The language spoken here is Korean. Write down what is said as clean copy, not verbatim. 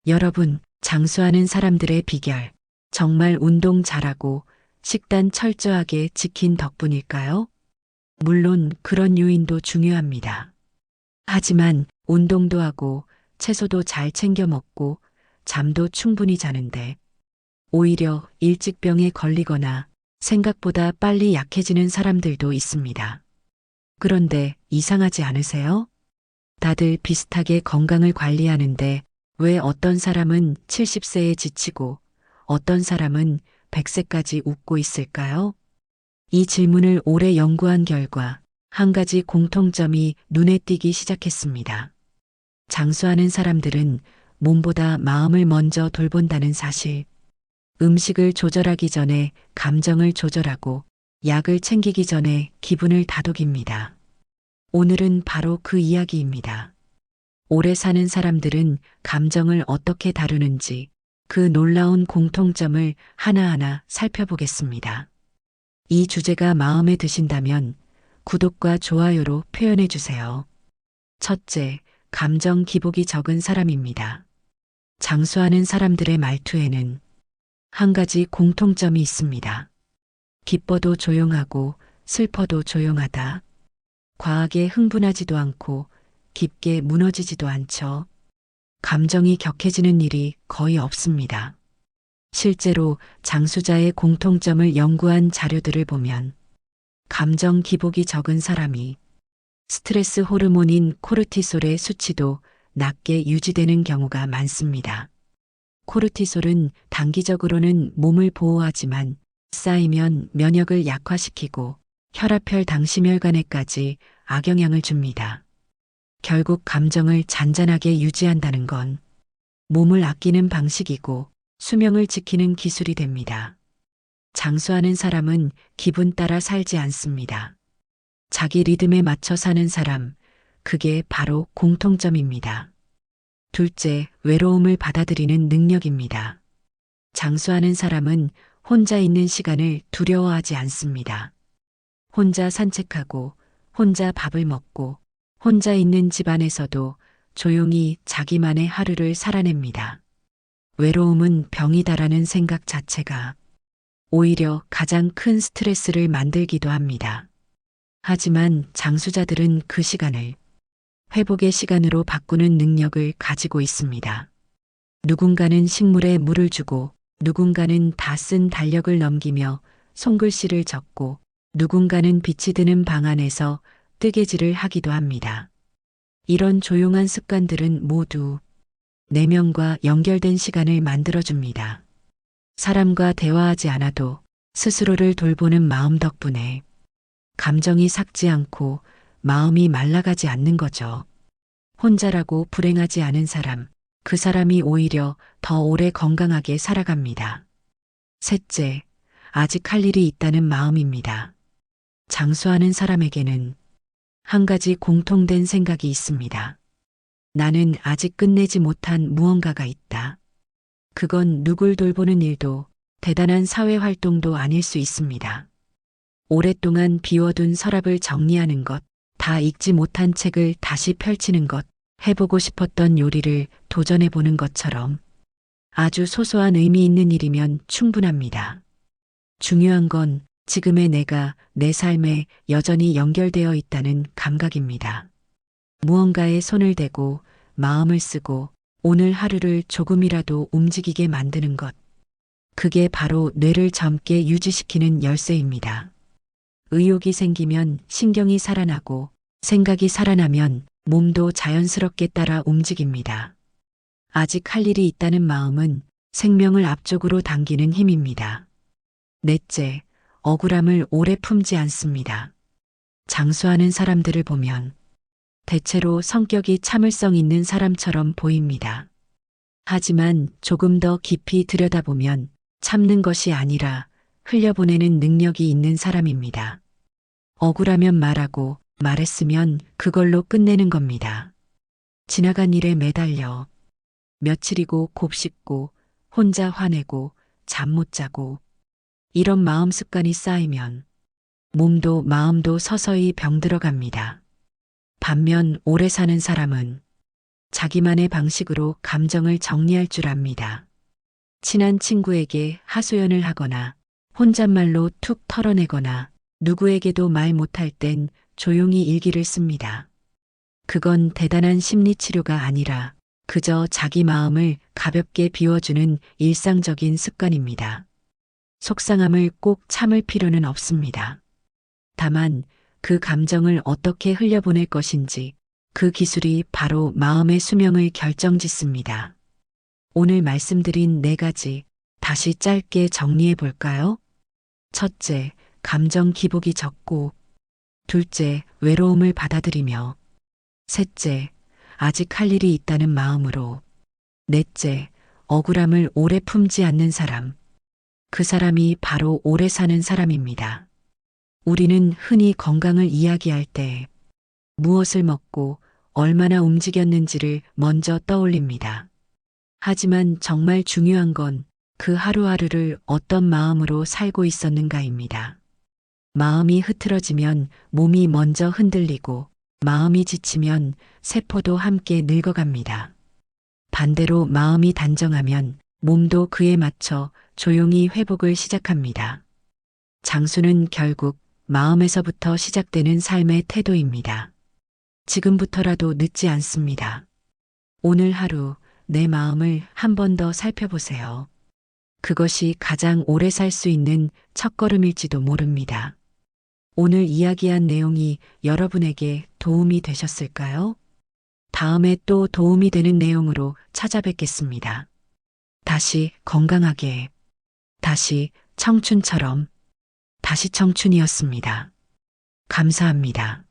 여러분, 장수하는 사람들의 비결, 정말 운동 잘하고 식단 철저하게 지킨 덕분일까요? 물론 그런 요인도 중요합니다. 하지만 운동도 하고 채소도 잘 챙겨 먹고 잠도 충분히 자는데 오히려 일찍 병에 걸리거나 생각보다 빨리 약해지는 사람들도 있습니다. 그런데 이상하지 않으세요? 다들 비슷하게 건강을 관리하는데 왜 어떤 사람은 70세에 지치고 어떤 사람은 100세까지 웃고 있을까요? 이 질문을 오래 연구한 결과 한 가지 공통점이 눈에 띄기 시작했습니다. 장수하는 사람들은 몸보다 마음을 먼저 돌본다는 사실. 음식을 조절하기 전에 감정을 조절하고 약을 챙기기 전에 기분을 다독입니다. 오늘은 바로 그 이야기입니다. 오래 사는 사람들은 감정을 어떻게 다루는지 그 놀라운 공통점을 하나하나 살펴보겠습니다. 이 주제가 마음에 드신다면 구독과 좋아요로 표현해 주세요. 첫째, 감정 기복이 적은 사람입니다. 장수하는 사람들의 말투에는 한 가지 공통점이 있습니다. 기뻐도 조용하고 슬퍼도 조용하다. 과하게 흥분하지도 않고 깊게 무너지지도 않죠. 감정이 격해지는 일이 거의 없습니다. 실제로 장수자의 공통점을 연구한 자료들을 보면 감정 기복이 적은 사람이 스트레스 호르몬인 코르티솔의 수치도 낮게 유지되는 경우가 많습니다. 코르티솔은 단기적으로는 몸을 보호하지만 쌓이면 면역을 약화시키고 혈압혈당 심혈관에까지 악영향을 줍니다. 결국 감정을 잔잔하게 유지한다는 건 몸을 아끼는 방식이고 수명을 지키는 기술이 됩니다. 장수하는 사람은 기분 따라 살지 않습니다. 자기 리듬에 맞춰 사는 사람, 그게 바로 공통점입니다. 둘째, 외로움을 받아들이는 능력입니다. 장수하는 사람은 혼자 있는 시간을 두려워하지 않습니다. 혼자 산책하고, 혼자 밥을 먹고, 혼자 있는 집안에서도 조용히 자기만의 하루를 살아냅니다. 외로움은 병이다라는 생각 자체가 오히려 가장 큰 스트레스를 만들기도 합니다. 하지만 장수자들은 그 시간을 회복의 시간으로 바꾸는 능력을 가지고 있습니다. 누군가는 식물에 물을 주고 누군가는 다 쓴 달력을 넘기며 손글씨를 적고 누군가는 빛이 드는 방 안에서 뜨개질을 하기도 합니다. 이런 조용한 습관들은 모두 내면과 연결된 시간을 만들어줍니다. 사람과 대화하지 않아도 스스로를 돌보는 마음 덕분에 감정이 삭지 않고 마음이 말라가지 않는 거죠. 혼자라고 불행하지 않은 사람, 그 사람이 오히려 더 오래 건강하게 살아갑니다. 셋째, 아직 할 일이 있다는 마음입니다. 장수하는 사람에게는 한 가지 공통된 생각이 있습니다. 나는 아직 끝내지 못한 무언가가 있다. 그건 누굴 돌보는 일도 대단한 사회 활동도 아닐 수 있습니다. 오랫동안 비워둔 서랍을 정리하는 것, 다 읽지 못한 책을 다시 펼치는 것, 해보고 싶었던 요리를 도전해보는 것처럼 아주 소소한 의미 있는 일이면 충분합니다. 중요한 건 지금의 내가 내 삶에 여전히 연결되어 있다는 감각입니다. 무언가에 손을 대고 마음을 쓰고 오늘 하루를 조금이라도 움직이게 만드는 것. 그게 바로 뇌를 젊게 유지시키는 열쇠입니다. 의욕이 생기면 신경이 살아나고 생각이 살아나면 몸도 자연스럽게 따라 움직입니다. 아직 할 일이 있다는 마음은 생명을 앞쪽으로 당기는 힘입니다. 넷째, 억울함을 오래 품지 않습니다. 장수하는 사람들을 보면 대체로 성격이 참을성 있는 사람처럼 보입니다. 하지만 조금 더 깊이 들여다보면 참는 것이 아니라 흘려보내는 능력이 있는 사람입니다. 억울하면 말하고 말했으면 그걸로 끝내는 겁니다. 지나간 일에 매달려 며칠이고 곱씹고 혼자 화내고 잠 못 자고 이런 마음 습관이 쌓이면 몸도 마음도 서서히 병들어갑니다. 반면 오래 사는 사람은 자기만의 방식으로 감정을 정리할 줄 압니다. 친한 친구에게 하소연을 하거나 혼잣말로 툭 털어내거나 누구에게도 말 못할 땐 조용히 일기를 씁니다. 그건 대단한 심리 치료가 아니라 그저 자기 마음을 가볍게 비워주는 일상적인 습관입니다. 속상함을 꼭 참을 필요는 없습니다. 다만 그 감정을 어떻게 흘려보낼 것인지 그 기술이 바로 마음의 수명을 결정짓습니다. 오늘 말씀드린 4가지 다시 짧게 정리해 볼까요? 첫째, 감정 기복이 적고. 둘째, 외로움을 받아들이며. 셋째, 아직 할 일이 있다는 마음으로. 넷째, 억울함을 오래 품지 않는 사람. 그 사람이 바로 오래 사는 사람입니다. 우리는 흔히 건강을 이야기할 때 무엇을 먹고 얼마나 움직였는지를 먼저 떠올립니다. 하지만 정말 중요한 건 그 하루하루를 어떤 마음으로 살고 있었는가입니다. 마음이 흐트러지면 몸이 먼저 흔들리고 마음이 지치면 세포도 함께 늙어갑니다. 반대로 마음이 단정하면 몸도 그에 맞춰 조용히 회복을 시작합니다. 장수는 결국 마음에서부터 시작되는 삶의 태도입니다. 지금부터라도 늦지 않습니다. 오늘 하루 내 마음을 한 번 더 살펴보세요. 그것이 가장 오래 살 수 있는 첫걸음일지도 모릅니다. 오늘 이야기한 내용이 여러분에게 도움이 되셨을까요? 다음에 또 도움이 되는 내용으로 찾아뵙겠습니다. 다시 건강하게, 다시 청춘처럼, 다시 청춘이었습니다. 감사합니다.